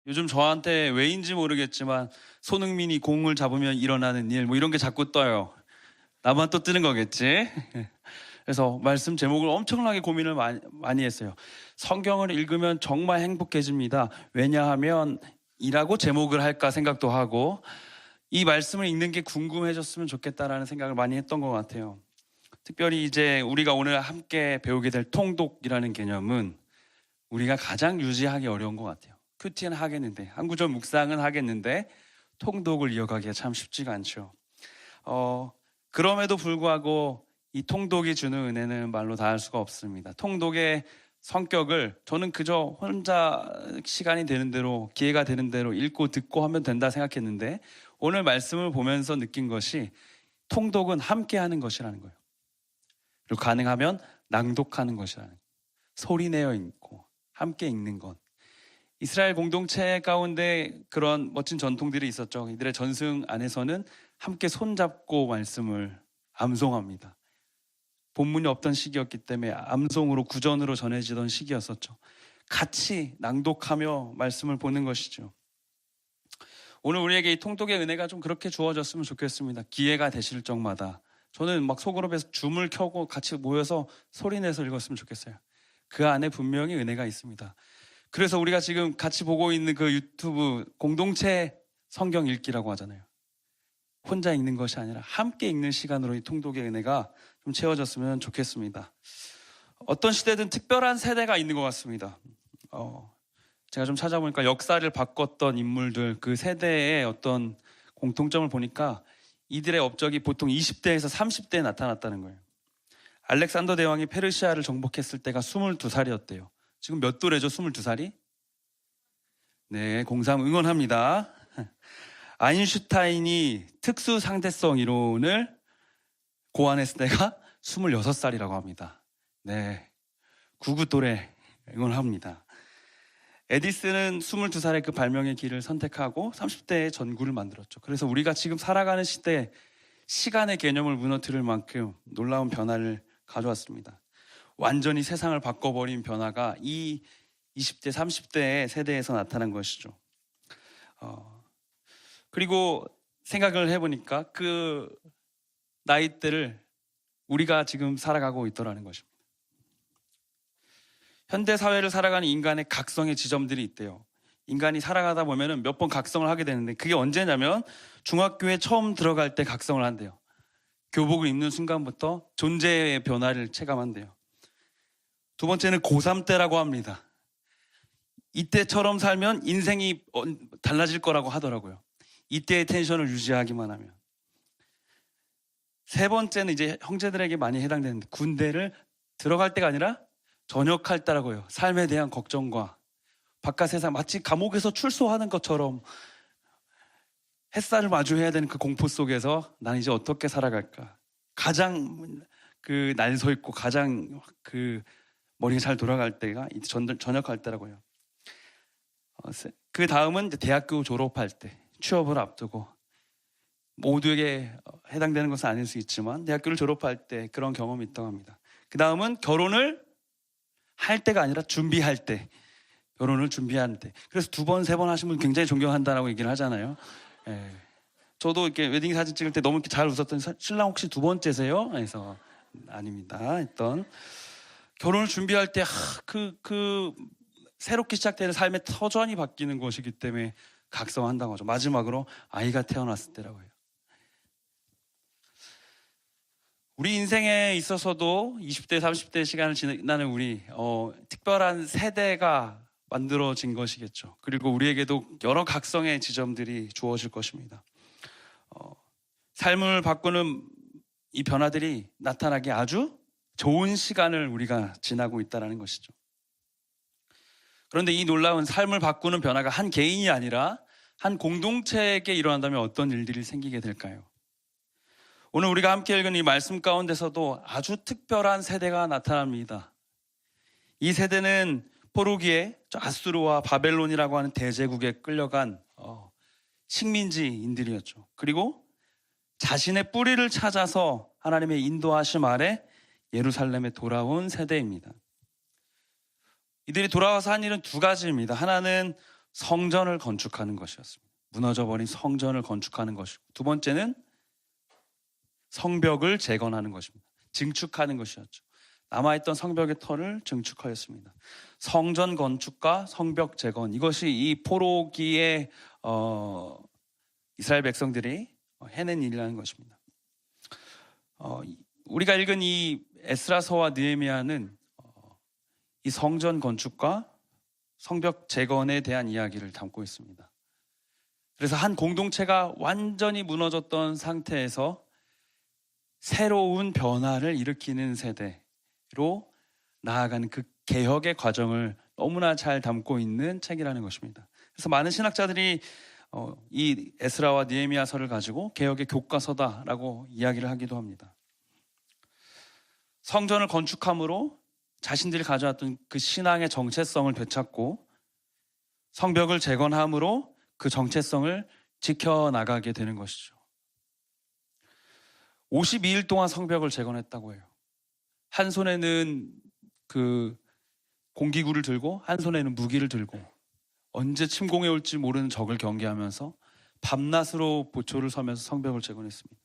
요즘 저한테 왜인지 모르겠지만 손흥민이 공을 잡으면 일어나는 일 뭐 이런 게 자꾸 떠요. 나만 또 뜨는 거겠지? 그래서 말씀 제목을 엄청나게 고민을 많이 했어요. 성경을 읽으면 정말 행복해집니다. 왜냐하면 이라고 제목을 할까 생각도 하고 이 말씀을 읽는 게 궁금해졌으면 좋겠다라는 생각을 많이 했던 것 같아요. 특별히 이제 우리가 오늘 함께 배우게 될 통독이라는 개념은 우리가 가장 유지하기 어려운 것 같아요. 큐티는 하겠는데, 한 구절 묵상은 하겠는데 통독을 이어가기가 참 쉽지가 않죠. 그럼에도 불구하고 이 통독이 주는 은혜는 말로 다 할 수가 없습니다. 통독의 성격을 저는 그저 혼자 시간이 되는 대로, 기회가 되는 대로 읽고 듣고 하면 된다 생각했는데 오늘 말씀을 보면서 느낀 것이 통독은 함께 하는 것이라는 거예요. 그리고 가능하면 낭독하는 것이라는 거예요. 소리내어 읽고 함께 읽는 것. 이스라엘 공동체 가운데 그런 멋진 전통들이 있었죠. 이들의 전승 안에서는 함께 손잡고 말씀을 암송합니다. 본문이 없던 시기였기 때문에 암송으로 구전으로 전해지던 시기였었죠. 같이 낭독하며 말씀을 보는 것이죠. 오늘 우리에게 이 통독의 은혜가 좀 그렇게 주어졌으면 좋겠습니다. 기회가 되실 적마다 저는 막 소그룹에서 줌을 켜고 같이 모여서 소리내서 읽었으면 좋겠어요. 그 안에 분명히 은혜가 있습니다. 그래서 우리가 지금 같이 보고 있는 그 유튜브 공동체 성경 읽기라고 하잖아요. 혼자 읽는 것이 아니라 함께 읽는 시간으로 이 통독의 은혜가 좀 채워졌으면 좋겠습니다. 어떤 시대든 특별한 세대가 있는 것 같습니다. 제가 좀 찾아보니까 역사를 바꿨던 인물들, 그 세대의 어떤 공통점을 보니까 이들의 업적이 보통 20대에서 30대에 나타났다는 거예요. 알렉산더 대왕이 페르시아를 정복했을 때가 22살이었대요. 지금 몇 도래죠? 22살이? 네, 03 응원합니다. 아인슈타인이 특수 상대성 이론을 고안했을 때가 26살이라고 합니다. 네, 99 또래 응원합니다. 에디슨은 22살의 그 발명의 길을 선택하고 30대에 전구를 만들었죠. 그래서 우리가 지금 살아가는 시대에 시간의 개념을 무너뜨릴 만큼 놀라운 변화를 가져왔습니다. 완전히 세상을 바꿔버린 변화가 이 20대, 30대의 세대에서 나타난 것이죠. 그리고 생각을 해보니까 그 나이대를 우리가 지금 살아가고 있더라는 것입니다. 현대 사회를 살아가는 인간의 각성의 지점들이 있대요. 인간이 살아가다 보면 몇 번 각성을 하게 되는데 그게 언제냐면 중학교에 처음 들어갈 때 각성을 한대요. 교복을 입는 순간부터 존재의 변화를 체감한대요. 두 번째는 고3 때라고 합니다. 이때처럼 살면 인생이 달라질 거라고 하더라고요. 이때의 텐션을 유지하기만 하면. 세 번째는 이제 형제들에게 많이 해당되는데 군대를 들어갈 때가 아니라 전역할 때라고요. 삶에 대한 걱정과 바깥 세상 마치 감옥에서 출소하는 것처럼 햇살을 마주해야 되는 그 공포 속에서 난 이제 어떻게 살아갈까. 가장 그 날 서 있고 가장 그 머리가 잘 돌아갈 때가 이제 전역할 때라고요. 그 다음은 이제 대학교 졸업할 때, 취업을 앞두고 모두에게 해당되는 것은 아닐 수 있지만 대학교를 졸업할 때 그런 경험이 있다고 합니다. 그 다음은 결혼을 할 때가 아니라 준비할 때, 결혼을 준비할 때. 그래서 2번, 3번 하신 분 굉장히 존경한다라고 얘기를 하잖아요. 예. 저도 이렇게 웨딩 사진 찍을 때 너무 이렇게 잘 웃었더니 신랑 혹시 2번째세요? 그래서 아닙니다 했던. 결혼을 준비할 때 새롭게 시작되는 삶의 터전이 바뀌는 것이기 때문에 각성한다고 하죠. 마지막으로 아이가 태어났을 때라고 해요. 우리 인생에 있어서도 20대, 30대 시간을 지나는 우리 특별한 세대가 만들어진 것이겠죠. 그리고 우리에게도 여러 각성의 지점들이 주어질 것입니다. 삶을 바꾸는 이 변화들이 나타나기 아주 좋은 시간을 우리가 지나고 있다는 것이죠. 그런데 이 놀라운 삶을 바꾸는 변화가 한 개인이 아니라 한 공동체에게 일어난다면 어떤 일들이 생기게 될까요? 오늘 우리가 함께 읽은 이 말씀 가운데서도 아주 특별한 세대가 나타납니다. 이 세대는 포르기에 아수르와 바벨론이라고 하는 대제국에 끌려간 식민지인들이었죠. 그리고 자신의 뿌리를 찾아서 하나님의 인도하심 아래 예루살렘에 돌아온 세대입니다. 이들이 돌아와서 한 일은 2가지입니다. 하나는 성전을 건축하는 것이었습니다. 무너져버린 성전을 건축하는 것이고, 두 번째는 성벽을 재건하는 것입니다. 증축하는 것이었죠. 남아있던 성벽의 터를 증축하였습니다. 성전 건축과 성벽 재건, 이것이 이 포로기의 이스라엘 백성들이 해낸 일이라는 것입니다. 우리가 읽은 이 에스라서와 느헤미야는 이 성전 건축과 성벽 재건에 대한 이야기를 담고 있습니다. 그래서 한 공동체가 완전히 무너졌던 상태에서 새로운 변화를 일으키는 세대로 나아가는 그 개혁의 과정을 너무나 잘 담고 있는 책이라는 것입니다. 그래서 많은 신학자들이 이 에스라와 느헤미야서를 가지고 개혁의 교과서다라고 이야기를 하기도 합니다. 성전을 건축함으로 자신들이 가져왔던 그 신앙의 정체성을 되찾고, 성벽을 재건함으로 그 정체성을 지켜나가게 되는 것이죠. 52일 동안 성벽을 재건했다고 해요. 한 손에는 그 공기구를 들고 한 손에는 무기를 들고 언제 침공해 올지 모르는 적을 경계하면서 밤낮으로 보초를 서면서 성벽을 재건했습니다.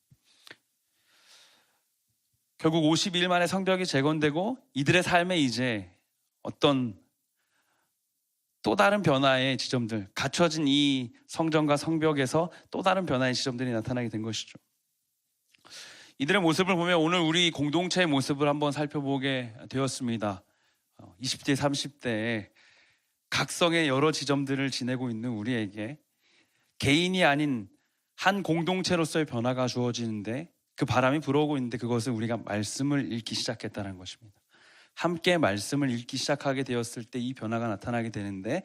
결국 52일 만에 성벽이 재건되고 이들의 삶에 이제 어떤 또 다른 변화의 지점들, 갖춰진 이 성전과 성벽에서 또 다른 변화의 지점들이 나타나게 된 것이죠. 이들의 모습을 보면 오늘 우리 공동체의 모습을 한번 살펴보게 되었습니다. 20대, 30대에 각성의 여러 지점들을 지내고 있는 우리에게 개인이 아닌 한 공동체로서의 변화가 주어지는데, 그 바람이 불어오고 있는데, 그것을 우리가 말씀을 읽기 시작했다는 것입니다. 함께 말씀을 읽기 시작하게 되었을 때 이 변화가 나타나게 되는데,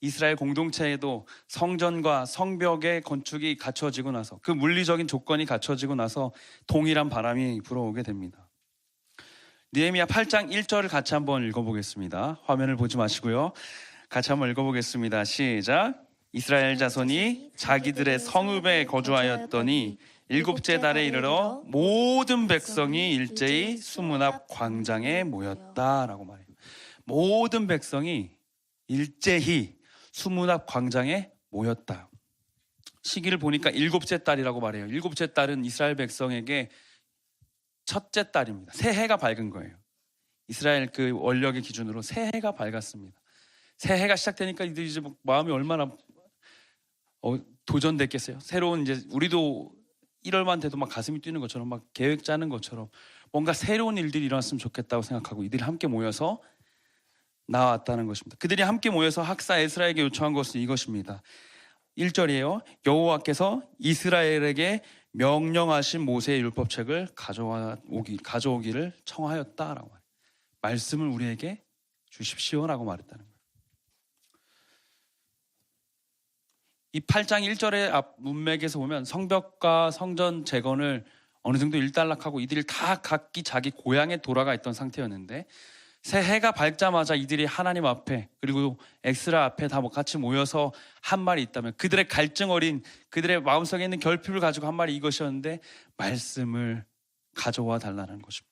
이스라엘 공동체에도 성전과 성벽의 건축이 갖춰지고 나서, 그 물리적인 조건이 갖춰지고 나서 동일한 바람이 불어오게 됩니다. 느헤미야 8장 1절을 같이 한번 읽어보겠습니다. 화면을 보지 마시고요, 같이 한번 읽어보겠습니다. 시작. 이스라엘 자손이 자기들의 성읍에 거주하였더니 일곱째 달에 이르러 모든 백성이 일제히 수문 앞 광장에 모였다라고 말해요. 모든 백성이 일제히 수문 앞 광장에 모였다. 시기를 보니까 일곱째 달이라고 말해요. 일곱째 달은 이스라엘 백성에게 첫째 달입니다. 새해가 밝은 거예요. 이스라엘 그 원력의 기준으로 새해가 밝았습니다. 새해가 시작되니까 이들이 이제 마음이 얼마나 도전됐겠어요. 새로운, 이제 우리도 1월만 돼도 막 가슴이 뛰는 것처럼, 막 계획 짜는 것처럼 뭔가 새로운 일들이 일어났으면 좋겠다고 생각하고 이들이 함께 모여서 나왔다는 것입니다. 그들이 함께 모여서 학사 에스라에게 요청한 것은 이것입니다. 1절이에요. 여호와께서 이스라엘에게 명령하신 모세의 율법책을 가져오기를 청하였다라고 말해요. 말씀을 우리에게 주십시오라고 말했다는 거예요. 이 8장 1절의 앞 문맥에서 보면 성벽과 성전 재건을 어느 정도 일단락하고 이들이 다 각기 자기 고향에 돌아가 있던 상태였는데, 새해가 밝자마자 이들이 하나님 앞에, 그리고 엑스라 앞에 다 같이 모여서 한 말이 있다면, 그들의 갈증 어린, 그들의 마음속에 있는 결핍을 가지고 한 말이 이것이었는데, 말씀을 가져와 달라는 것입니다.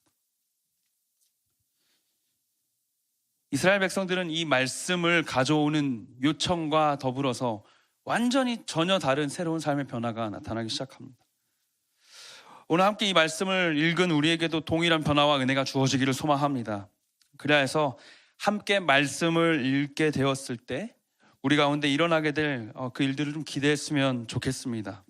이스라엘 백성들은 이 말씀을 가져오는 요청과 더불어서 완전히 전혀 다른 새로운 삶의 변화가 나타나기 시작합니다. 오늘 함께 이 말씀을 읽은 우리에게도 동일한 변화와 은혜가 주어지기를 소망합니다. 그래야 해서 함께 말씀을 읽게 되었을 때 우리 가운데 일어나게 될 그 일들을 좀 기대했으면 좋겠습니다.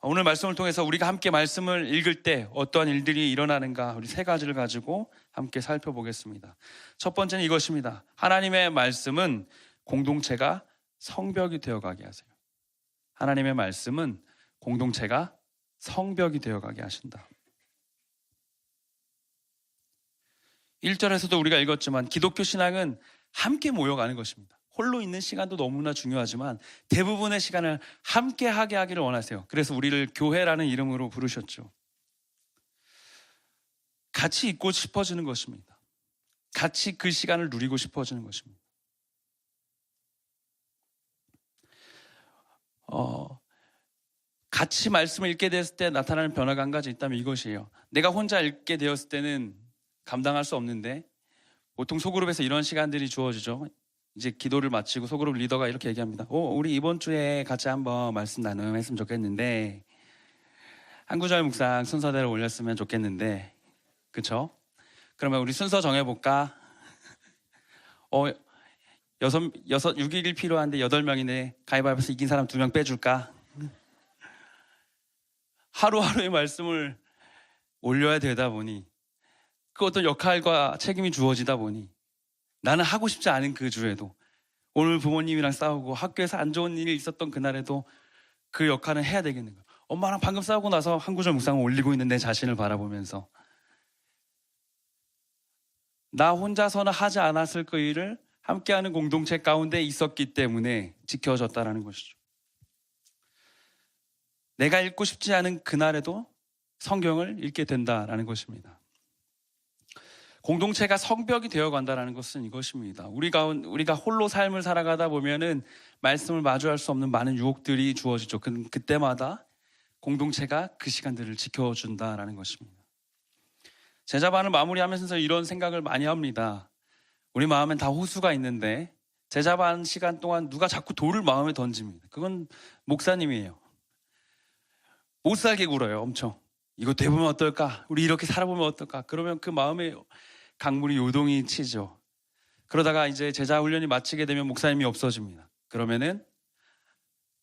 오늘 말씀을 통해서 우리가 함께 말씀을 읽을 때 어떠한 일들이 일어나는가, 우리 세 가지를 가지고 함께 살펴보겠습니다. 첫 번째는 이것입니다. 하나님의 말씀은 공동체가 성벽이 되어가게 하세요. 하나님의 말씀은 공동체가 성벽이 되어가게 하신다. 1절에서도 우리가 읽었지만 기독교 신앙은 함께 모여가는 것입니다. 홀로 있는 시간도 너무나 중요하지만 대부분의 시간을 함께 하게 하기를 원하세요. 그래서 우리를 교회라는 이름으로 부르셨죠. 같이 있고 싶어지는 것입니다. 같이 그 시간을 누리고 싶어지는 것입니다. 같이 말씀을 읽게 되었을 때 나타나는 변화가 한 가지 있다면 이것이에요. 내가 혼자 읽게 되었을 때는 감당할 수 없는데, 보통 소그룹에서 이런 시간들이 주어지죠. 이제 기도를 마치고 소그룹 리더가 이렇게 얘기합니다. 우리 이번 주에 같이 한번 말씀 나눔했으면 좋겠는데 한 구절 묵상 순서대로 올렸으면 좋겠는데, 그쵸? 그러면 우리 순서 정해볼까? 6일 필요한데 8명인데 가위바위보에서 이긴 사람 2명 빼줄까? 하루하루의 말씀을 올려야 되다 보니 그 어떤 역할과 책임이 주어지다 보니 나는 하고 싶지 않은 그 주에도, 오늘 부모님이랑 싸우고 학교에서 안 좋은 일이 있었던 그날에도 그 역할은 해야 되겠는 거예요. 엄마랑 방금 싸우고 나서 한 구절 묵상을 올리고 있는 내 자신을 바라보면서 나 혼자서는 하지 않았을 그 일을 함께하는 공동체 가운데 있었기 때문에 지켜졌다라는 것이죠. 내가 읽고 싶지 않은 그날에도 성경을 읽게 된다라는 것입니다. 공동체가 성벽이 되어간다는 것은 이것입니다. 우리가 홀로 삶을 살아가다 보면은 말씀을 마주할 수 없는 많은 유혹들이 주어지죠. 그때마다 공동체가 그 시간들을 지켜준다라는 것입니다. 제자반을 마무리하면서 이런 생각을 많이 합니다. 우리 마음엔 다 호수가 있는데 제자반 시간 동안 누가 자꾸 돌을 마음에 던집니다. 그건 목사님이에요. 못 살게 굴어요. 엄청. 이거 돼보면 어떨까? 우리 이렇게 살아보면 어떨까? 그러면 그 마음에 강물이 요동이 치죠. 그러다가 이제 제자 훈련이 마치게 되면 목사님이 없어집니다. 그러면은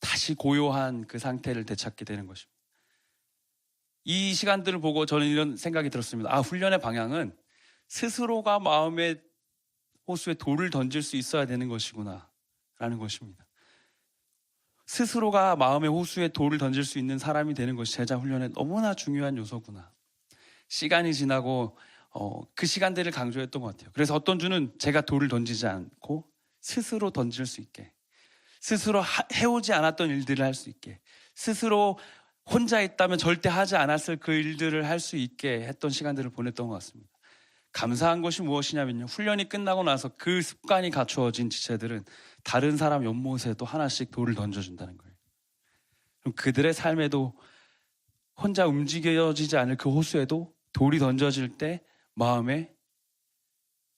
다시 고요한 그 상태를 되찾게 되는 것입니다. 이 시간들을 보고 저는 이런 생각이 들었습니다. 훈련의 방향은 스스로가 마음의 호수에 돌을 던질 수 있어야 되는 것이구나 라는 것입니다. 스스로가 마음의 호수에 돌을 던질 수 있는 사람이 되는 것이 제자 훈련의 너무나 중요한 요소구나. 시간이 지나고 그 시간들을 강조했던 것 같아요. 그래서 어떤 주는 제가 돌을 던지지 않고 스스로 던질 수 있게, 스스로 해오지 않았던 일들을 할 수 있게, 스스로 혼자 있다면 절대 하지 않았을 그 일들을 할 수 있게 했던 시간들을 보냈던 것 같습니다. 감사한 것이 무엇이냐면요, 훈련이 끝나고 나서 그 습관이 갖추어진 지체들은 다른 사람 연못에도 하나씩 돌을 던져준다는 거예요. 그럼 그들의 삶에도 혼자 움직여지지 않을 그 호수에도 돌이 던져질 때 마음에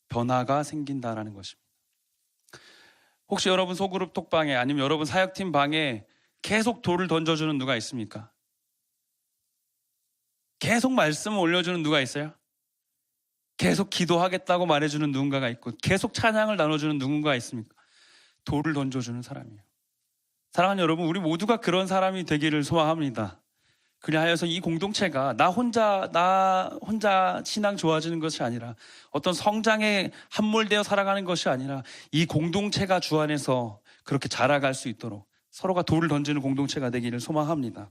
변화가 생긴다라는 것입니다. 혹시 여러분 소그룹 톡방에 아니면 여러분 사역팀 방에 계속 돌을 던져주는 누가 있습니까? 계속 말씀을 올려주는 누가 있어요? 계속 기도하겠다고 말해주는 누군가가 있고 계속 찬양을 나눠주는 누군가가 있습니까? 돌을 던져주는 사람이에요. 사랑하는 여러분, 우리 모두가 그런 사람이 되기를 소망합니다. 그리하여서 이 공동체가 나 혼자 신앙 좋아지는 것이 아니라 어떤 성장에 함몰되어 살아가는 것이 아니라 이 공동체가 주 안에서 그렇게 자라갈 수 있도록 서로가 돌을 던지는 공동체가 되기를 소망합니다.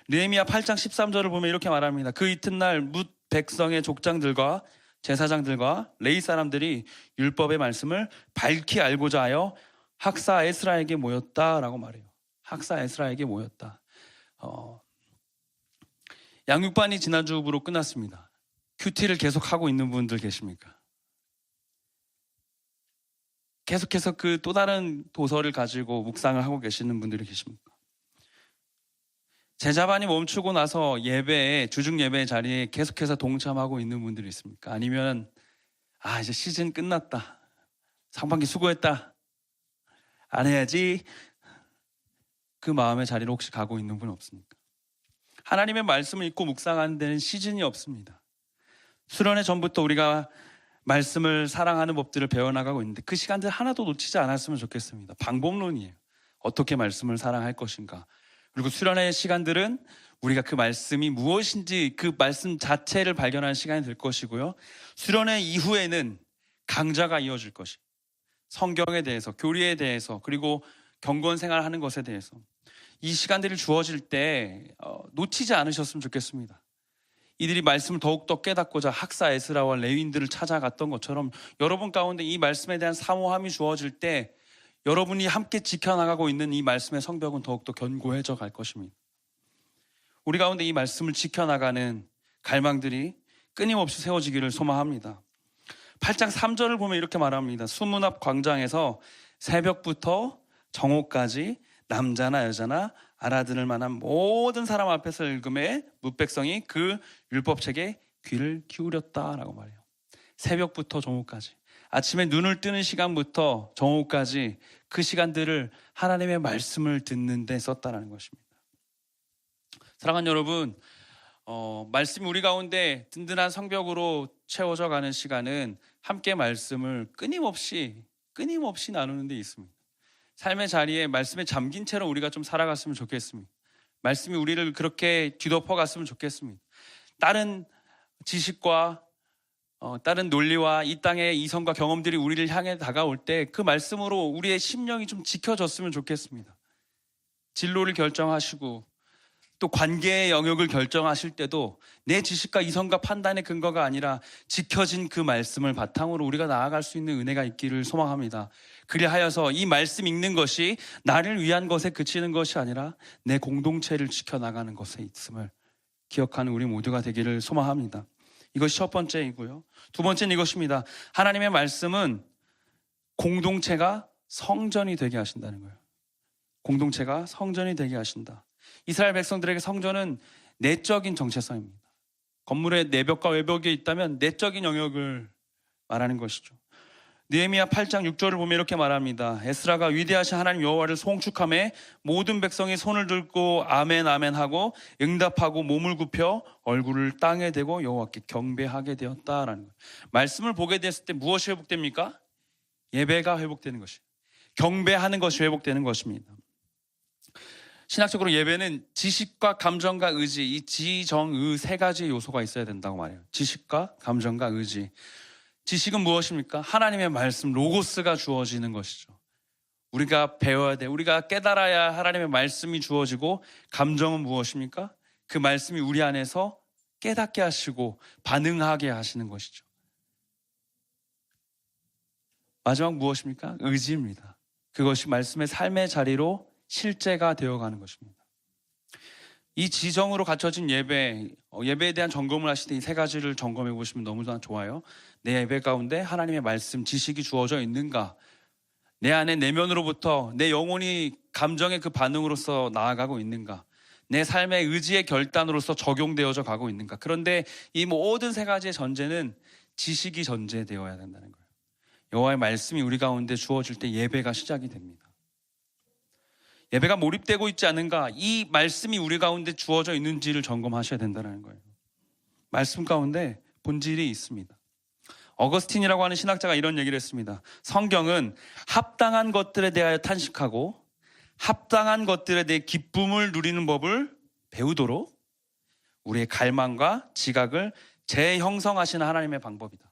느헤미야 8장 13절을 보면 이렇게 말합니다. 그 이튿날 뭇 백성의 족장들과 제사장들과 레위 사람들이 율법의 말씀을 밝히 알고자 하여 학사 에스라에게 모였다라고 말해요. 학사 에스라에게 모였다. 양육반이 지난주부로 끝났습니다. 큐티를 계속하고 있는 분들 계십니까? 계속해서 그 또 다른 도서를 가지고 묵상을 하고 계시는 분들이 계십니까? 제자반이 멈추고 나서 예배에, 주중 예배 자리에 계속해서 동참하고 있는 분들이 있습니까? 아니면 이제 시즌 끝났다, 상반기 수고했다, 안 해야지, 그 마음의 자리로 혹시 가고 있는 분 없습니까? 하나님의 말씀을 읽고 묵상하는 데는 시즌이 없습니다. 수련회 전부터 우리가 말씀을 사랑하는 법들을 배워나가고 있는데 그 시간들 하나도 놓치지 않았으면 좋겠습니다. 방법론이에요. 어떻게 말씀을 사랑할 것인가. 그리고 수련회 시간들은 우리가 그 말씀이 무엇인지 그 말씀 자체를 발견하는 시간이 될 것이고요. 수련회 이후에는 강좌가 이어질 것이, 성경에 대해서, 교리에 대해서, 그리고 경건 생활하는 것에 대해서 이 시간들이 주어질 때 놓치지 않으셨으면 좋겠습니다. 이들이 말씀을 더욱더 깨닫고자 학사 에스라와 레위인들을 찾아갔던 것처럼 여러분 가운데 이 말씀에 대한 사모함이 주어질 때 여러분이 함께 지켜나가고 있는 이 말씀의 성벽은 더욱더 견고해져 갈 것입니다. 우리 가운데 이 말씀을 지켜나가는 갈망들이 끊임없이 세워지기를 소망합니다. 8장 3절을 보면 이렇게 말합니다. 수문 앞 광장에서 새벽부터 정오까지 남자나 여자나 알아들을 만한 모든 사람 앞에서 읽음에 뭇백성이 그 율법책에 귀를 기울였다라고 말해요. 새벽부터 정오까지. 아침에 눈을 뜨는 시간부터 정오까지 그 시간들을 하나님의 말씀을 듣는 데 썼다는 것입니다. 사랑하는 여러분, 말씀이 우리 가운데 든든한 성벽으로 채워져 가는 시간은 함께 말씀을 끊임없이 나누는 데 있습니다. 삶의 자리에 말씀에 잠긴 채로 우리가 좀 살아갔으면 좋겠습니다. 말씀이 우리를 그렇게 뒤덮어 갔으면 좋겠습니다. 다른 지식과 다른 논리와 이 땅의 이성과 경험들이 우리를 향해 다가올 때 그 말씀으로 우리의 심령이 좀 지켜졌으면 좋겠습니다. 진로를 결정하시고 또 관계의 영역을 결정하실 때도 내 지식과 이성과 판단의 근거가 아니라 지켜진 그 말씀을 바탕으로 우리가 나아갈 수 있는 은혜가 있기를 소망합니다. 그리하여서 이 말씀 읽는 것이 나를 위한 것에 그치는 것이 아니라 내 공동체를 지켜나가는 것에 있음을 기억하는 우리 모두가 되기를 소망합니다. 이것이 첫 번째이고요. 두 번째는 이것입니다. 하나님의 말씀은 공동체가 성전이 되게 하신다는 거예요. 공동체가 성전이 되게 하신다. 이스라엘 백성들에게 성전은 내적인 정체성입니다. 건물의 내벽과 외벽에 있다면 내적인 영역을 말하는 것이죠. 느헤미야 8장 6절을 보면 이렇게 말합니다. 에스라가 위대하신 하나님 여호와를 송축하며 모든 백성이 손을 들고 아멘 아멘 하고 응답하고 몸을 굽혀 얼굴을 땅에 대고 여호와께 경배하게 되었다라는 거예요. 말씀을 보게 됐을 때 무엇이 회복됩니까? 예배가 회복되는 것이에요. 경배하는 것이 회복되는 것입니다. 신학적으로 예배는 지식과 감정과 의지, 이 지정의 세 가지 요소가 있어야 된다고 말해요. 지식과 감정과 의지. 지식은 무엇입니까? 하나님의 말씀, 로고스가 주어지는 것이죠. 우리가 배워야 돼. 우리가 깨달아야 하나님의 말씀이 주어지고, 감정은 무엇입니까? 그 말씀이 우리 안에서 깨닫게 하시고 반응하게 하시는 것이죠. 마지막 무엇입니까? 의지입니다. 그것이 말씀의 삶의 자리로 실제가 되어가는 것입니다. 이 지정으로 갖춰진 예배에 대한 점검을 하실 때 이 세 가지를 점검해 보시면 너무나 좋아요. 내 예배 가운데 하나님의 말씀, 지식이 주어져 있는가? 내 안에 내면으로부터 내 영혼이 감정의 그 반응으로서 나아가고 있는가? 내 삶의 의지의 결단으로서 적용되어져 가고 있는가? 그런데 이 모든 세 가지의 전제는 지식이 전제되어야 된다는 거예요. 여호와의 말씀이 우리 가운데 주어질 때 예배가 시작이 됩니다. 예배가 몰입되고 있지 않은가? 이 말씀이 우리 가운데 주어져 있는지를 점검하셔야 된다는 거예요. 말씀 가운데 본질이 있습니다. 어거스틴이라고 하는 신학자가 이런 얘기를 했습니다. 성경은 합당한 것들에 대하여 탄식하고 합당한 것들에 대해 기쁨을 누리는 법을 배우도록 우리의 갈망과 지각을 재형성하시는 하나님의 방법이다.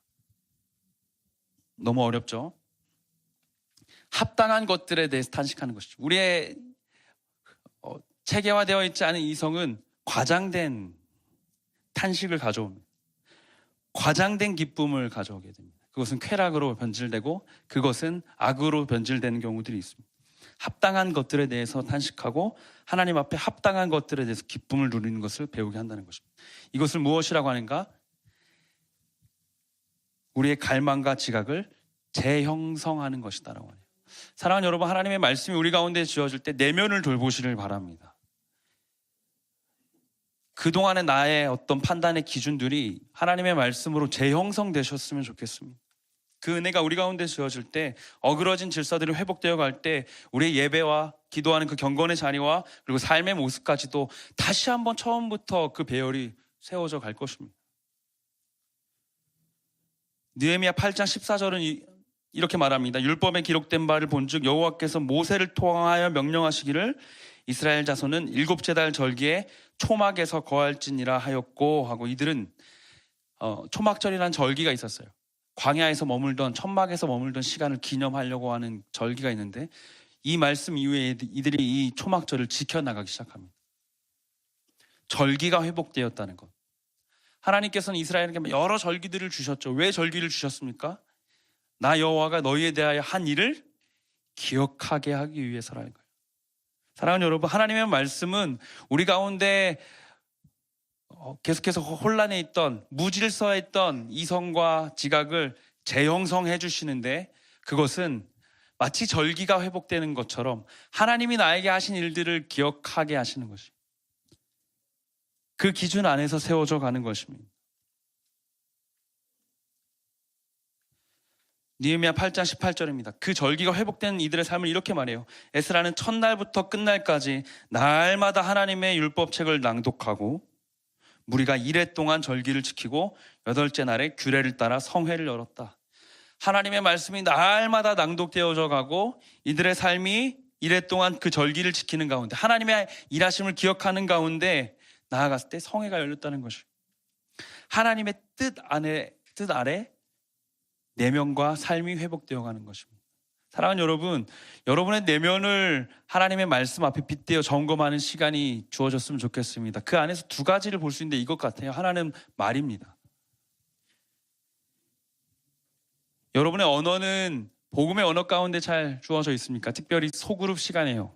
너무 어렵죠? 합당한 것들에 대해서 탄식하는 것이죠. 우리의 체계화되어 있지 않은 이성은 과장된 탄식을 가져옵니다. 과장된 기쁨을 가져오게 됩니다. 그것은 쾌락으로 변질되고 그것은 악으로 변질되는 경우들이 있습니다. 합당한 것들에 대해서 탄식하고 하나님 앞에 합당한 것들에 대해서 기쁨을 누리는 것을 배우게 한다는 것입니다. 이것을 무엇이라고 하는가? 우리의 갈망과 지각을 재형성하는 것이다라고 하네요. 사랑하는 여러분, 하나님의 말씀이 우리 가운데 주어질 때 내면을 돌보시길 바랍니다. 그동안의 나의 어떤 판단의 기준들이 하나님의 말씀으로 재형성되셨으면 좋겠습니다. 그 은혜가 우리 가운데 주어질 때 어그러진 질서들이 회복되어 갈 때 우리의 예배와 기도하는 그 경건의 자리와 그리고 삶의 모습까지도 다시 한번 처음부터 그 배열이 세워져 갈 것입니다. 느헤미야 8장 14절은 이렇게 말합니다. 율법에 기록된 바를 본즉 여호와께서 모세를 통하여 명령하시기를 이스라엘 자손은 일곱째 달 절기에 초막에서 거할지니라 하였고 하고, 이들은 초막절이라는 절기가 있었어요. 광야에서 머물던, 천막에서 머물던 시간을 기념하려고 하는 절기가 있는데 이 말씀 이후에 이들이 이 초막절을 지켜나가기 시작합니다. 절기가 회복되었다는 것. 하나님께서는 이스라엘에게 여러 절기들을 주셨죠. 왜 절기를 주셨습니까? 나 여호와가 너희에 대하여 한 일을 기억하게 하기 위해서라는 거예요. 사랑하는 여러분, 하나님의 말씀은 우리 가운데 계속해서 혼란해 있던, 무질서해 있던 이성과 지각을 재형성해 주시는데, 그것은 마치 절기가 회복되는 것처럼 하나님이 나에게 하신 일들을 기억하게 하시는 것입니다. 그 기준 안에서 세워져 가는 것입니다. 느헤미야 8장 18절입니다. 그 절기가 회복된 이들의 삶을 이렇게 말해요. 에스라는 첫날부터 끝날까지 날마다 하나님의 율법책을 낭독하고 무리가 이레 동안 절기를 지키고 여덟째 날에 규례를 따라 성회를 열었다. 하나님의 말씀이 날마다 낭독되어져 가고 이들의 삶이 이레 동안 그 절기를 지키는 가운데 하나님의 일하심을 기억하는 가운데 나아갔을 때 성회가 열렸다는 것이죠. 하나님의 뜻 아래 내면과 삶이 회복되어 가는 것입니다. 사랑하는 여러분, 여러분의 내면을 하나님의 말씀 앞에 빗대어 점검하는 시간이 주어졌으면 좋겠습니다. 그 안에서 두 가지를 볼 수 있는데 이것 같아요. 하나는 말입니다. 여러분의 언어는 복음의 언어 가운데 잘 주어져 있습니까? 특별히 소그룹 시간에요.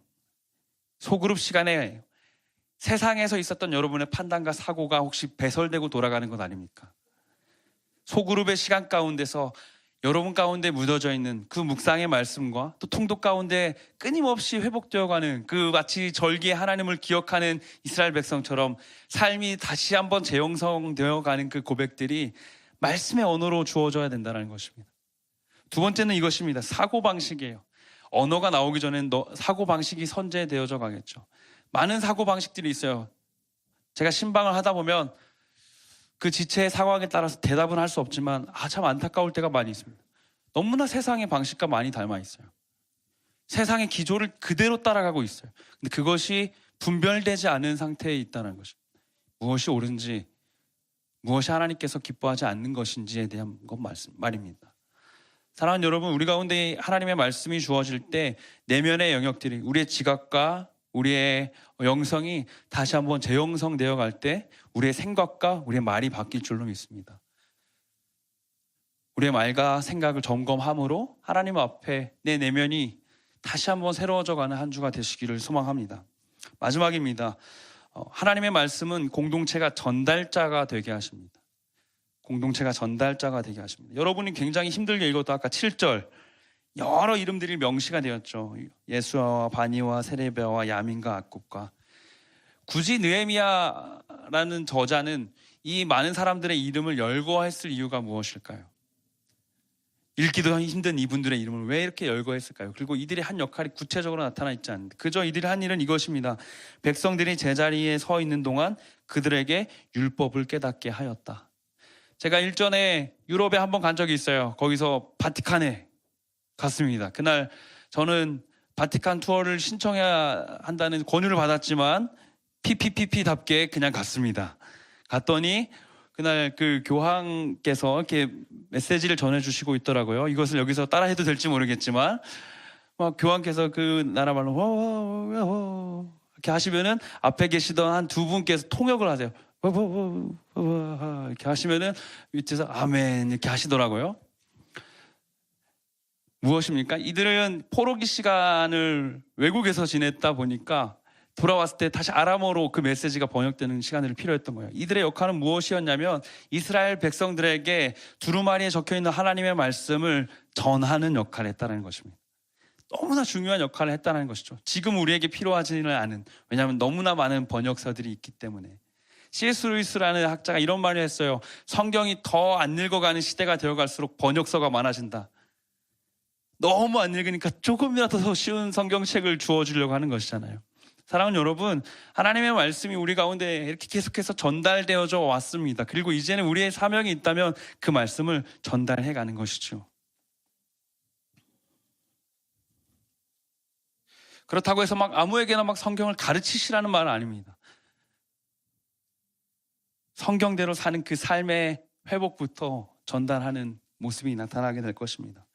소그룹 시간에 세상에서 있었던 여러분의 판단과 사고가 혹시 배설되고 돌아가는 것 아닙니까? 소그룹의 시간 가운데서 여러분 가운데 묻어져 있는 그 묵상의 말씀과 또 통독 가운데 끊임없이 회복되어가는 그 마치 절기에 하나님을 기억하는 이스라엘 백성처럼 삶이 다시 한번 재형성되어가는 그 고백들이 말씀의 언어로 주어져야 된다는 것입니다. 두 번째는 이것입니다. 사고방식이에요. 언어가 나오기 전엔 사고방식이 선제되어져 가겠죠. 많은 사고방식들이 있어요. 제가 신방을 하다 보면 그 지체의 상황에 따라서 대답은 할 수 없지만 참 안타까울 때가 많이 있습니다. 너무나 세상의 방식과 많이 닮아 있어요. 세상의 기조를 그대로 따라가고 있어요. 근데 그것이 분별되지 않은 상태에 있다는 것입니다. 무엇이 옳은지, 무엇이 하나님께서 기뻐하지 않는 것인지에 대한 말입니다. 사랑하는 여러분, 우리 가운데 하나님의 말씀이 주어질 때 내면의 영역들이 우리의 지각과 우리의 영성이 다시 한번 재형성되어 갈 때 우리의 생각과 우리의 말이 바뀔 줄로 믿습니다. 우리의 말과 생각을 점검함으로 하나님 앞에 내 내면이 다시 한번 새로워져 가는 한 주가 되시기를 소망합니다. 마지막입니다. 하나님의 말씀은 공동체가 전달자가 되게 하십니다. 공동체가 전달자가 되게 하십니다. 여러분이 굉장히 힘들게 읽어도 아까 7절 여러 이름들이 명시가 되었죠. 예수아와 바니와 세레비아와 야민과 악굽과. 굳이 느헤미야라는 저자는 이 많은 사람들의 이름을 열거했을 이유가 무엇일까요? 읽기도 힘든 이분들의 이름을 왜 이렇게 열거했을까요? 그리고 이들이 한 역할이 구체적으로 나타나 있지 않는데 그저 이들이 한 일은 이것입니다. 백성들이 제자리에 서 있는 동안 그들에게 율법을 깨닫게 하였다. 제가 일전에 유럽에 한번 간 적이 있어요. 거기서 바티칸에 갔습니다. 그날 저는 바티칸 투어를 신청해야 한다는 권유를 받았지만 PPPP답게 그냥 갔습니다. 갔더니 그날 그 교황께서 이렇게 메시지를 전해주시고 있더라고요. 이것을 여기서 따라해도 될지 모르겠지만 막 교황께서 그 나라 말로 이렇게 하시면은 앞에 계시던 한 두 분께서 통역을 하세요. 이렇게 하시면은 밑에서 아멘 이렇게 하시더라고요. 무엇입니까? 이들은 포로기 시간을 외국에서 지냈다 보니까 돌아왔을 때 다시 아람어로 그 메시지가 번역되는 시간이 필요했던 거예요. 이들의 역할은 무엇이었냐면 이스라엘 백성들에게 두루마리에 적혀있는 하나님의 말씀을 전하는 역할을 했다는 것입니다. 너무나 중요한 역할을 했다는 것이죠. 지금 우리에게 필요하지는 않은, 왜냐하면 너무나 많은 번역서들이 있기 때문에. C.S. 루이스라는 학자가 이런 말을 했어요. 성경이 더 안 읽어가는 시대가 되어갈수록 번역서가 많아진다. 너무 안 읽으니까 조금이라도 더 쉬운 성경책을 주어주려고 하는 것이잖아요. 사랑하는 여러분, 하나님의 말씀이 우리 가운데 이렇게 계속해서 전달되어져 왔습니다. 그리고 이제는 우리의 사명이 있다면 그 말씀을 전달해 가는 것이죠. 그렇다고 해서 막 아무에게나 막 성경을 가르치시라는 말은 아닙니다. 성경대로 사는 그 삶의 회복부터 전달하는 모습이 나타나게 될 것입니다.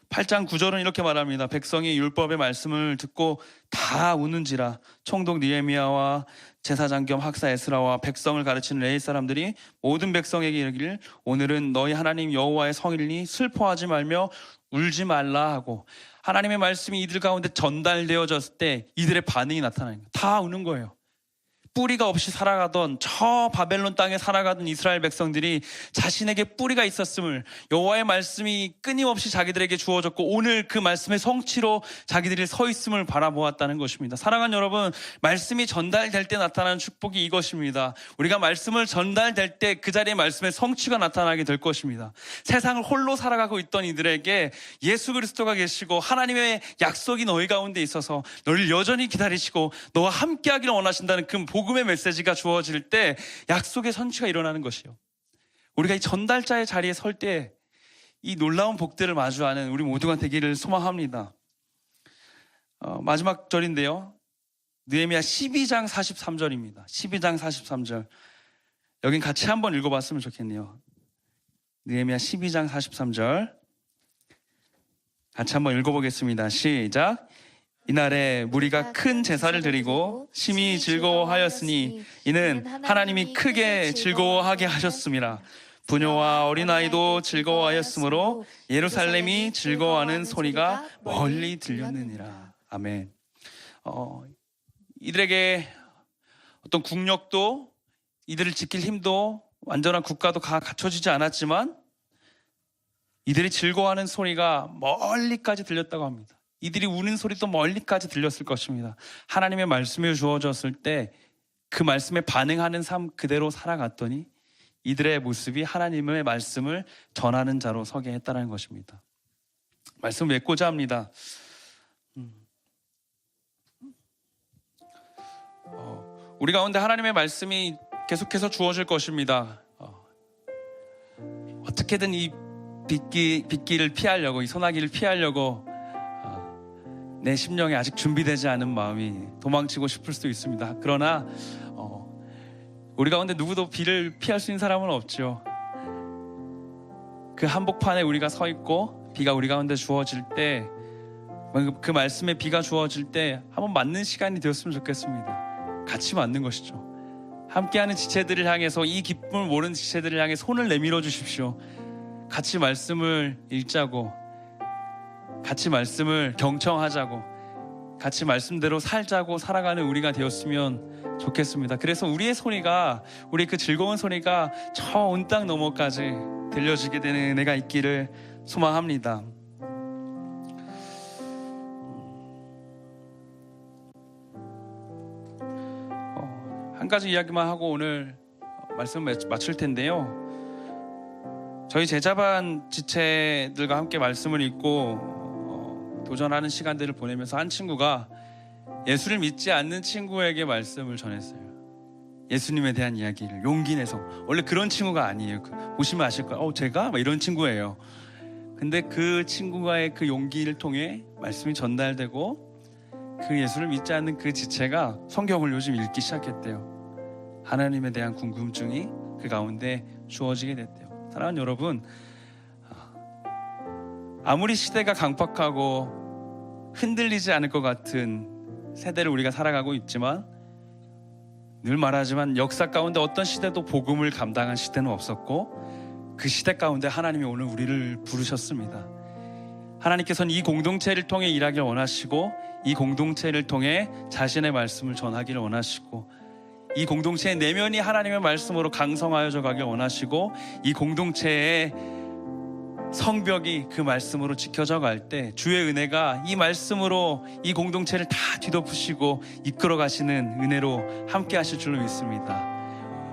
8장 9절은 이렇게 말합니다. 백성이 율법의 말씀을 듣고 다 우는지라. 총독 느헤미야와 제사장 겸 학사 에스라와 백성을 가르치는 레위 사람들이 모든 백성에게 이르기를 오늘은 너희 하나님 여호와의 성일이니 슬퍼하지 말며 울지 말라 하고, 하나님의 말씀이 이들 가운데 전달되어졌을 때 이들의 반응이 나타나는 거예요. 다 우는 거예요. 뿌리가 없이 살아가던 저 바벨론 땅에 살아가던 이스라엘 백성들이 자신에게 뿌리가 있었음을, 여호와의 말씀이 끊임없이 자기들에게 주어졌고 오늘 그 말씀의 성취로 자기들이 서 있음을 바라보았다는 것입니다. 사랑하는 여러분, 말씀이 전달될 때 나타나는 축복이 이것입니다. 우리가 말씀을 전달될 때 그 자리에 말씀의 성취가 나타나게 될 것입니다. 세상을 홀로 살아가고 있던 이들에게 예수 그리스도가 계시고 하나님의 약속이 너희 가운데 있어서 너를 여전히 기다리시고 너와 함께하기를 원하신다는 그 복음의 메시지가 주어질 때 약속의 선취가 일어나는 것이요, 우리가 이 전달자의 자리에 설 때 이 놀라운 복들을 마주하는 우리 모두가 되기를 소망합니다. 마지막 절인데요, 느헤미야 12장 43절입니다. 12장 43절, 여긴 같이 한번 읽어봤으면 좋겠네요. 느헤미야 12장 43절 같이 한번 읽어보겠습니다. 시작. 이날에 무리가 큰 제사를 드리고 심히 즐거워하였으니 이는 하나님이 크게 즐거워하게 하셨음이라. 부녀와 어린아이도 즐거워하였으므로 예루살렘이 즐거워하는 소리가 멀리 들렸느니라. 아멘. 이들에게 어떤 국력도, 이들을 지킬 힘도, 완전한 국가도 갖춰지지 않았지만 이들이 즐거워하는 소리가 멀리까지 들렸다고 합니다. 이들이 우는 소리도 멀리까지 들렸을 것입니다. 하나님의 말씀이 주어졌을 때 그 말씀에 반응하는 삶 그대로 살아갔더니 이들의 모습이 하나님의 말씀을 전하는 자로 서게 했다는 것입니다. 말씀을 맺고자 합니다. 우리 가운데 하나님의 말씀이 계속해서 주어질 것입니다. 어떻게든 이 빗기를 피하려고, 이 소나기를 피하려고 내 심령에 아직 준비되지 않은 마음이 도망치고 싶을 수도 있습니다. 그러나 우리 가운데 누구도 비를 피할 수 있는 사람은 없죠. 그 한복판에 우리가 서 있고 비가 우리 가운데 주어질 때, 그 말씀에 비가 주어질 때 한번 맞는 시간이 되었으면 좋겠습니다. 같이 맞는 것이죠. 함께하는 지체들을 향해서, 이 기쁨을 모르는 지체들을 향해 손을 내밀어 주십시오. 같이 말씀을 읽자고, 같이 말씀을 경청하자고, 같이 말씀대로 살자고 살아가는 우리가 되었으면 좋겠습니다. 그래서 우리의 소리가, 우리 그 즐거운 소리가 저 온 땅 너머까지 들려지게 되는 은혜가 있기를 소망합니다. 한 가지 이야기만 하고 오늘 말씀을 마칠 텐데요, 저희 제자반 지체들과 함께 말씀을 읽고 도전하는 시간들을 보내면서 한 친구가 예수를 믿지 않는 친구에게 말씀을 전했어요. 예수님에 대한 이야기를 용기 내서. 원래 그런 친구가 아니에요. 보시면 아실 거예요. 제가? 막 이런 친구예요. 근데 그 친구와의 그 용기를 통해 말씀이 전달되고 그 예수를 믿지 않는 그 지체가 성경을 요즘 읽기 시작했대요. 하나님에 대한 궁금증이 그 가운데 주어지게 됐대요. 사랑하는 여러분, 아무리 시대가 강팍하고 흔들리지 않을 것 같은 세대를 우리가 살아가고 있지만, 늘 말하지만 역사 가운데 어떤 시대도 복음을 감당한 시대는 없었고 그 시대 가운데 하나님이 오늘 우리를 부르셨습니다. 하나님께서는 이 공동체를 통해 일하기를 원하시고, 이 공동체를 통해 자신의 말씀을 전하기를 원하시고, 이 공동체의 내면이 하나님의 말씀으로 강성하여져 가길 원하시고, 이 공동체의 성벽이 그 말씀으로 지켜져 갈 때 주의 은혜가 이 말씀으로 이 공동체를 다 뒤덮으시고 이끌어 가시는 은혜로 함께 하실 줄로 믿습니다.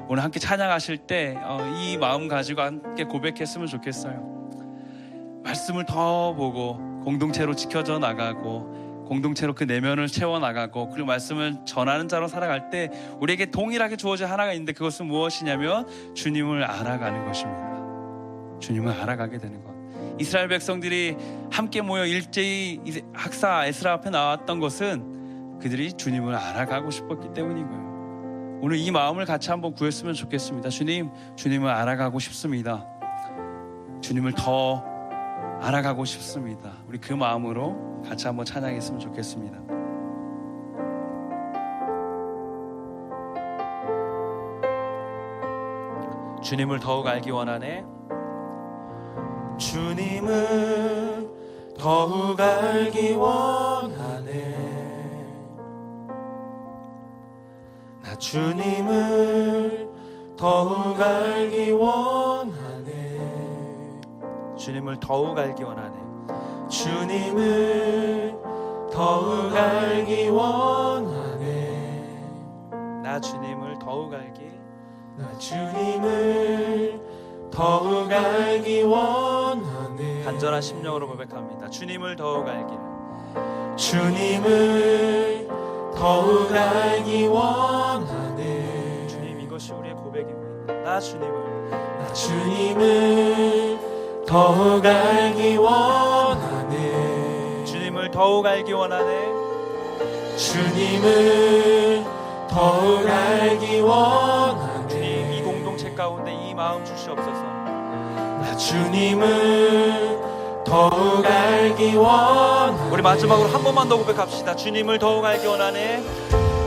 오늘 함께 찬양하실 때 이 마음 가지고 함께 고백했으면 좋겠어요. 말씀을 더 보고 공동체로 지켜져 나가고 공동체로 그 내면을 채워나가고 그리고 말씀을 전하는 자로 살아갈 때 우리에게 동일하게 주어진 하나가 있는데, 그것은 무엇이냐면 주님을 알아가는 것입니다. 주님을 알아가게 되는 것. 이스라엘 백성들이 함께 모여 일제히 학사 에스라 앞에 나왔던 것은 그들이 주님을 알아가고 싶었기 때문인 거예요. 오늘 이 마음을 같이 한번 구했으면 좋겠습니다. 주님을 알아가고 싶습니다. 주님을 더 알아가고 싶습니다. 우리 그 마음으로 같이 한번 찬양했으면 좋겠습니다. 주님을 더욱 알기 원하네. 주님을 더욱 알기 원하네. 나 주님을 더욱 알기 원하네. 주님을 더욱 알기 원하네. 주님을 더욱 알기 원하네. 나 주님을 더욱 알기. 나 주님을 더욱 알기 원하네. 간절한 심령으로 고백합니다. 주님을 더욱 알기를. 주님을 더욱 알기 원하네. 주님, 이것이 우리의 고백입니다. 나 주님을 더욱 알기 원하네. 주님을 더욱 알기 원하네. 주님을 더욱 알기 원하네. 주님, 이 공동체 가운데 이 마음 주시옵소서. 나 주님을 더욱 알기 원하네. 우리 마지막으로 한 번만 더 고백합시다. 주님을 더욱 알기 원하네.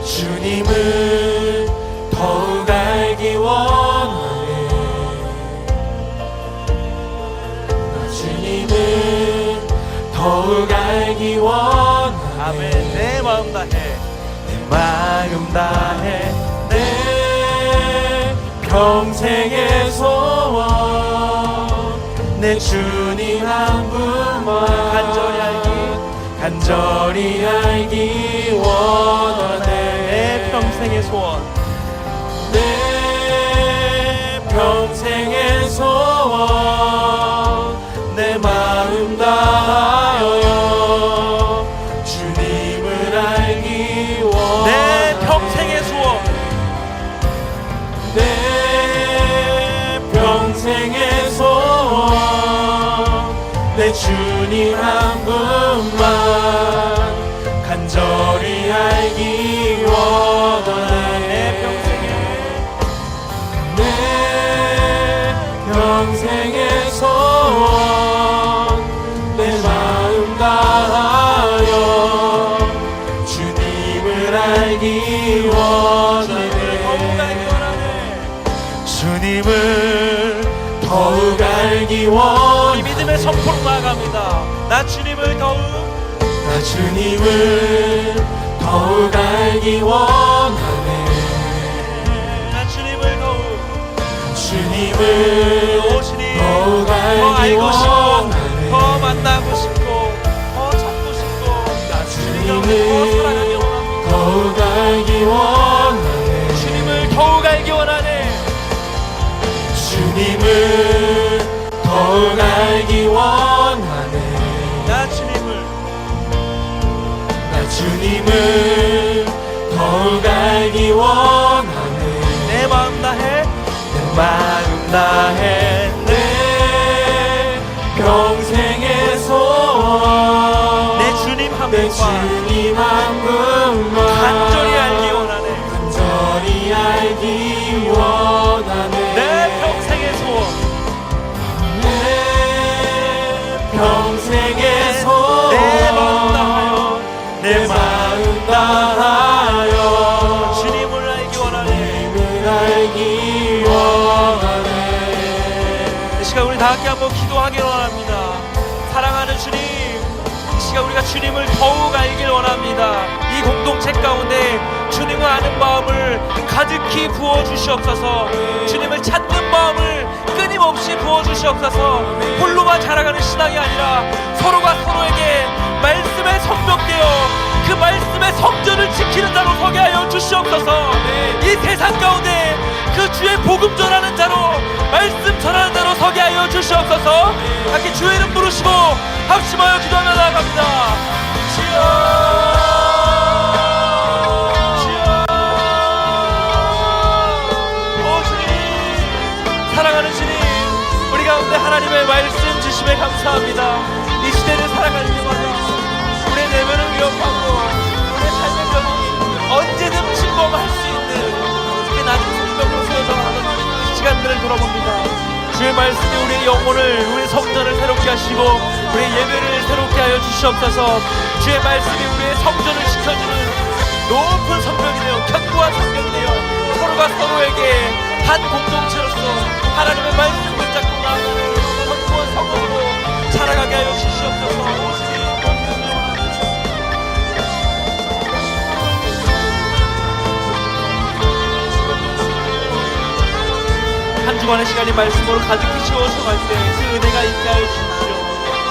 주님을 더욱 알기 원하네. 나 주님을 더욱 알기 원하네. 아멘. 내 마음 다해. 내 마음 다해. 내 평생의 소원. 내 주님 한 분만 간절히 알기 원하네. 내 평생의 소원. 내 평생의 소원. 내 마음 다하여 주님을 알기 원하네. 내 평생의 소원. 내 평생의 소원. 내 주님 한 분만 간절히 알기 원하네. 내 평생의 소원. 내 마음 다하여 주님을 알기 원하네. 주님을 더욱 알기 원하네. 이 믿음의 선포로 나아갑니다. 나 주님을 더욱. 나 주님을 더욱 알기 원하네. 나 주님을 더욱. 주님을 오시니 더욱 더 알기 알고 싶고 원하네. 더 만나고 싶고 더 찾고 싶고 나 주님을 더 주님을 사랑하기 원합니다. 더욱 알기 원하네. 주님을 더욱 알기 원하네. 주님을 더욱 알기 원하네. 나 주님을 더욱 알기 원하네. 내 마음 다해. 내 마음 다해. 내 평생의 소원. 내 주님 한 내 분만 주님 한 분만 간절히 알기 원하네. 간절히 알기 원하네. 내 평생의 소원. 내 평생의 소원. 내 마음 다하여. 내 마음 다하여 주님을 알기 원하네. 주님을 알기 원하네. 이 시간 우리 다 함께 한번 기도하기 원합니다. 사랑하는 주님, 이 시간 우리가 주님을 더욱 알길 원합니다. 이 공동체 가운데 주님을 아는 마음을 가득히 부어주시옵소서. 주님을 찾는 마음을 끊임없이 부어주시옵소서. 홀로만 자라가는 신앙이 아니라 서로가 서로에게 말씀에 성벽되어 그 말씀의 성전을 지키는 자로 서게 하여 주시옵소서. 이 세상 가운데 그 주의 복음 전하는 자로, 말씀 전하는 자로 서게 하여 주시옵소서. 함께 주의 이름 부르시고 합심하여 기도하며 나아갑니다. 주여, 주여. 오 주님, 사랑하는 주님, 우리 가운데 하나님의 말씀 주심에 감사합니다. 이 시대를 살아갈 때마다 우리의 내면은 위협하고 우리의 삶의 벽이 언제든 침범할 수 있는 그 낮은 성벽으로 세워져 가는 시간들을 돌아봅니다. 주의 말씀이 우리의 영혼을, 우리의 성전을 새롭게 하시고 우리의 예배를 새롭게 하여 주시옵소서. 주의 말씀이 우리의 성전을 지켜주는 높은 성벽이 되어, 견고한 성벽이 되어 서로가 서로에게 한 공동체로서 하나님의 말씀을 붙잡고 나아가는 견고한 성벽으로 자라가게 하여 주시옵소서. 주간의 시간이 말씀으로 가득히 채워져갈 때 그 은혜가 있게 하여 주십시오.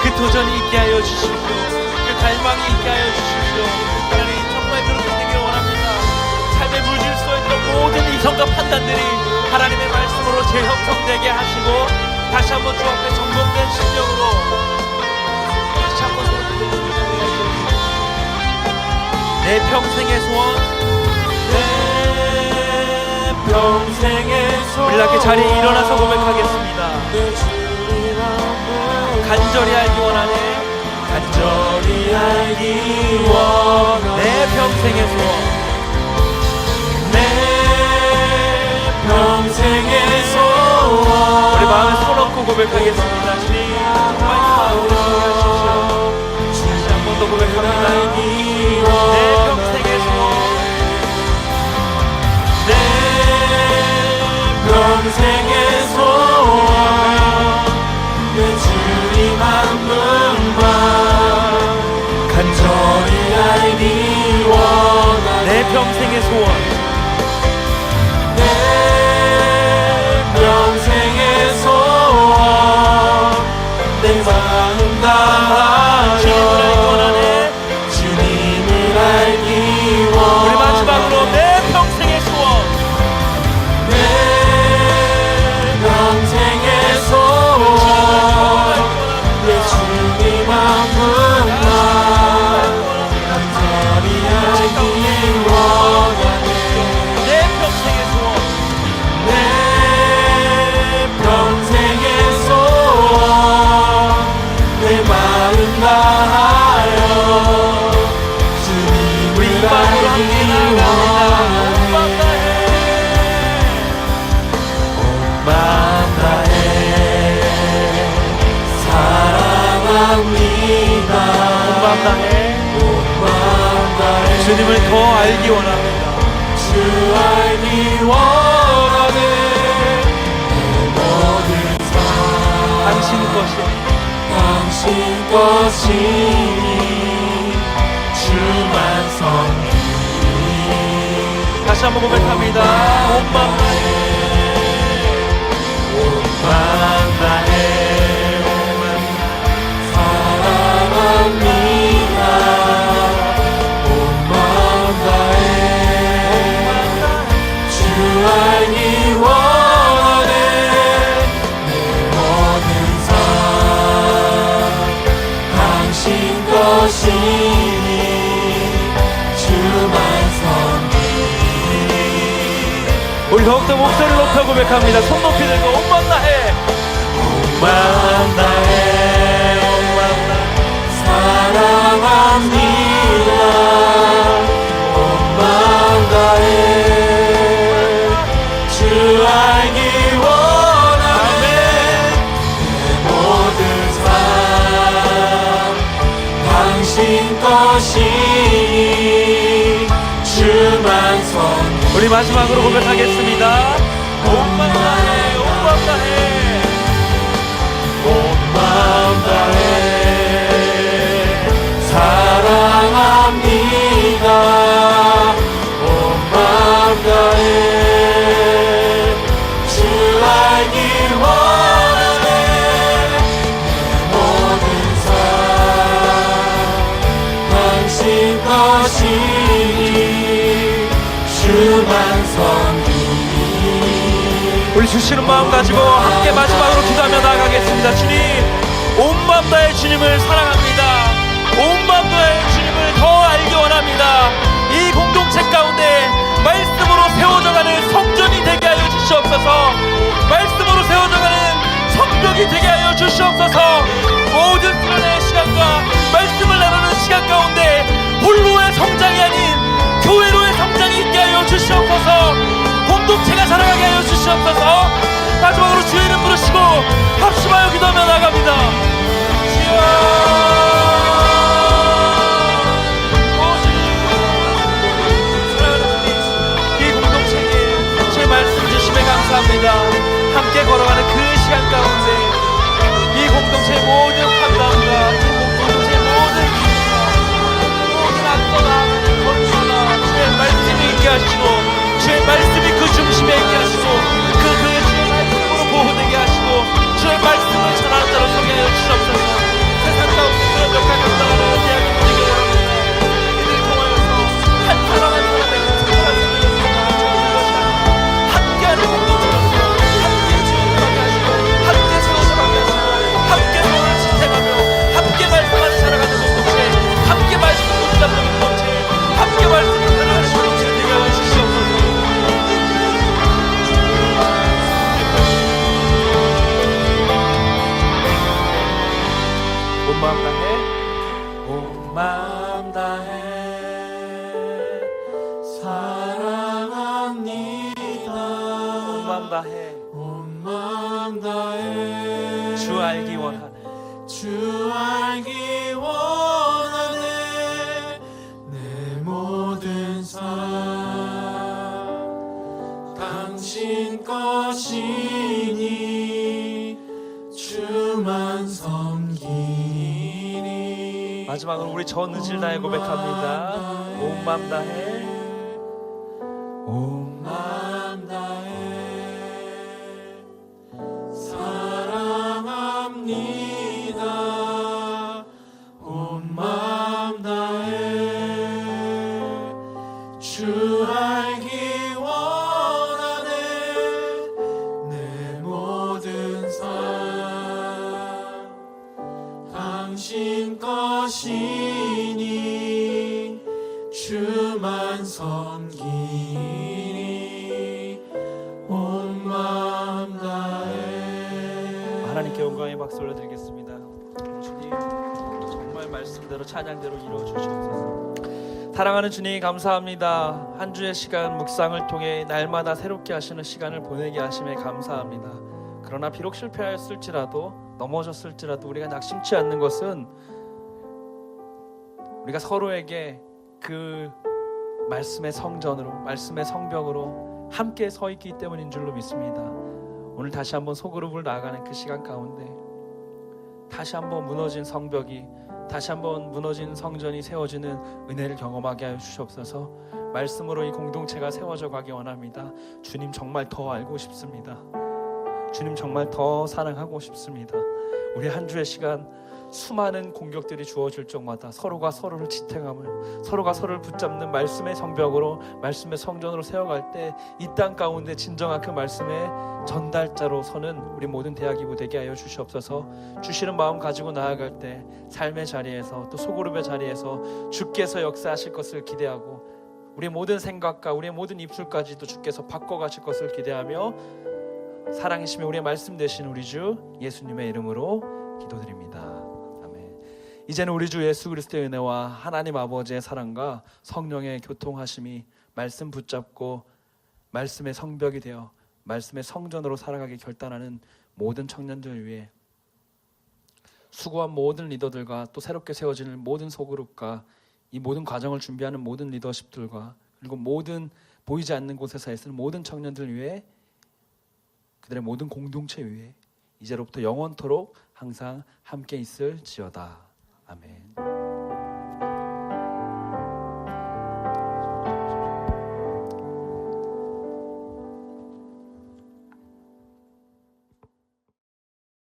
그 도전이 있게 하여 주십시오. 그 갈망이 있게 하여 주십시오. 하나님 정말 그렇게 되길 원합니다. 삶의 물질서에 있던 모든 이성과 판단들이 하나님의 말씀으로 재형성되게 하시고 다시 한번 주 앞에 정돈된 심령으로 다시 한번 내 평생의 소원, 내 평생의 소원 우리 함께 자리에 일어나서 고백하겠습니다. 내 주님 앞에 간절히 알기 원하네. 간절히 알기 원하네 내 평생의 소원, 내 평생의 소원 우리 마음에 손 얹고 고백하겠습니다. 주님 정말 이 마음으로 고백하십시오. 다시 한 번 더 고백합니다. 내 평생의 소원, 내 평생의 소원 내 주님 한 분만 간절히 알기 원하네 내 평생의 소원, 내 평생의 소원 내 마음 다하여 주님을 알기 원하네 우리 마지막으로 내 평생의 소원, 내 평생의 소원 내 주님 한 분만 간절히 알기 원하네 내 평생의 소원, 내 평생의 소원 내 마음 다하여 우리 이 주님을 마음으로 함께 알기 나아갑니다. 원하네 마음 다해 사랑합니다 온 마음 다해 마음 다해 주님을 더 알기 원합니다. 주 알기 원하네 내 모든 삶 당신 것이 당신 것이니 주만 섬기니 다시 한번 고백합니다. 온 마음 다해 마음 다해 사랑합니다 온 마음 다해 주 알기 원하네 내 모든 삶 당신 것이니 주만 섬기니 우리 더욱더 목소리를 높여 고백합니다. 손 높이 들고 온 마음 다해 마음 다해 사랑합니다 온 마음 다해 주 알기 원하네 내 모든 삶 당신 것이니 주만 섬기니 우리 마지막으로 고백하겠습니다. 온 마음 다해 온 마음 다해 온 마음 다해 사랑합니다 온 마음 다해 주 알기 원하네 내 모든 삶 당신 것이니 주만 섬기니 우리 주시는 마음 가지고 함께 마지막으로 기도하며 나아가겠습니다. 주님 온 마음 다해 주님을 사랑합니다. 온 마음 다해 주님을 더 알기 원합니다. 이 공동체 가운데 말씀으로 세워져가는 성전이 되게 하여 주시옵소서. 말씀으로 세워져가는 성벽이 되게 하여 주시옵소서. 모든 수련의 시간과 말씀을 나누는 시간 가운데 홀로의 성장이 아닌 교회로의 성장이 있게 하여 주시옵소서. 공동체가 살아가게 하여 주시옵소서. 마지막으로 주의 이름 부르시고 합심하여 기도하며 나갑니다. 주여 말씀 주심에 감사합니다. 함께 걸어가는 그 시간 가운데 이 공동체의 모든 판단과 이 공동체의 모든 기도가 모든 악보나 건수나 주의 말씀이 있게 하시고 주의 말씀이 그 중심에 있게 하시고 그 주의 말씀으로 마음 다해 주 알기 원하네. 주 알기 원하네 내 모든 삶 당신 것이니 주만 섬기니 마지막으로 우리 저 늦을 나에 고백합니다. 온 마음 다해 온 마음 다해 사랑합니다 온 마음 다해 주 알기 원하네 내 모든 삶 당신 것이니 주만 섬기니 온 마음 다해 하나님께 영광의 박수 올려드리겠습니다. 주님 정말 말씀대로 찬양대로 이루어 주시옵소서. 사랑하는 주님 감사합니다. 한 주의 시간 묵상을 통해 날마다 새롭게 하시는 시간을 보내게 하심에 감사합니다. 그러나 비록 실패하였을지라도 넘어졌을지라도 우리가 낙심치 않는 것은 우리가 서로에게 그 말씀의 성전으로 말씀의 성벽으로 함께 서 있기 때문인 줄로 믿습니다. 오늘 다시 한번 소그룹을 나아가는 그 시간 가운데 다시 한번 무너진 성벽이 다시 한번 무너진 성전이 세워지는 은혜를 경험하게 하여 주시옵소서. 말씀으로 이 공동체가 세워져 가기 원합니다. 주님 정말 더 알고 싶습니다. 주님 정말 더 사랑하고 싶습니다. 우리 한 주의 시간 수많은 공격들이 주어질 적마다 서로가 서로를 지탱함을 서로가 서로를 붙잡는 말씀의 성벽으로 말씀의 성전으로 세워갈 때 이 땅 가운데 진정한 그 말씀의 전달자로 서는 우리 모든 대학이부 되게 하여 주시옵소서. 주시는 마음 가지고 나아갈 때 삶의 자리에서 또 소그룹의 자리에서 주께서 역사하실 것을 기대하고 우리의 모든 생각과 우리의 모든 입술까지도 주께서 바꿔가실 것을 기대하며 사랑이시며 우리의 말씀 되신 우리 주 예수님의 이름으로 기도드립니다. 아멘. 이제는 우리 주 예수 그리스도의 은혜와 하나님 아버지의 사랑과 성령의 교통하심이 말씀 붙잡고 말씀의 성벽이 되어 말씀의 성전으로 살아가기 결단하는 모든 청년들 위해 수고한 모든 리더들과 또 새롭게 세워지는 모든 소그룹과 이 모든 과정을 준비하는 모든 리더십들과 그리고 모든 보이지 않는 곳에서 애쓰는 모든 청년들 위해 그들의 모든 공동체 위에 이제로부터 영원토록 항상 함께 있을지어다. 아멘.